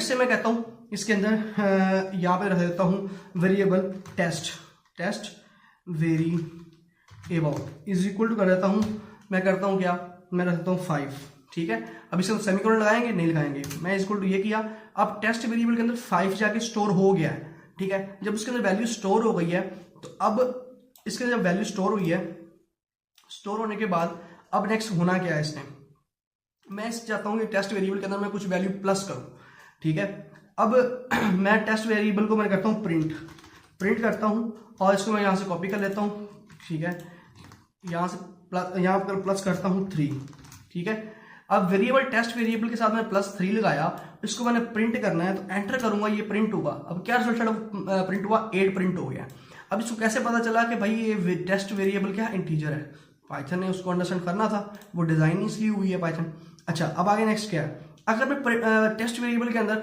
से मैं कहता हूँ इसके अंदर यहाँ पे रख देता हूँ variable test variable is equal to कर देता हूँ, मैं करता हूँ क्या, मैं रख देता हूँ 5, ठीक है। अब इसके सेमीकोलन लगाएंगे, नहीं लगाएंगे, मैं इक्वल टू ये किया। अब टेस्ट वेरिएबल के अंदर 5 जाके स्टोर हो गया है, ठीक है। जब उसके अंदर वैल्यू स्टोर हो गई है तो अब इसके अंदर जब वैल्यू स्टोर हुई है, स्टोर होने के बाद अब नेक्स्ट होना क्या है इसने, मैं चाहता हूँ कि टेस्ट वेरिएबल के अंदर मैं कुछ वैल्यू प्लस करूँ, ठीक है। अब मैं टेस्ट वेरिएबल को मैं करता हूँ प्रिंट करता हूँ और इसको मैं यहाँ से कॉपी कर लेता हूँ, ठीक है। यहाँ से यहाँ पर प्लस करता हूँ 3, ठीक है। अब वेरिएबल टेस्ट वेरिएबल के साथ मैंने +3 लगाया, इसको मैंने प्रिंट करना है तो एंटर करूंगा, ये प्रिंट होगा। अब क्या रिजल्ट प्रिंट हुआ, 8 प्रिंट हो गया। अब इसको कैसे पता चला कि भाई ये टेस्ट वेरिएबल क्या है, इंटीजर है। पाइथन ने उसको अंडरस्टैंड करना था, वो डिजाइन इसलिए हुई है पाइथन। अच्छा, अब आगे नेक्स्ट क्या है, अगर मैं टेस्ट वेरिएबल के अंदर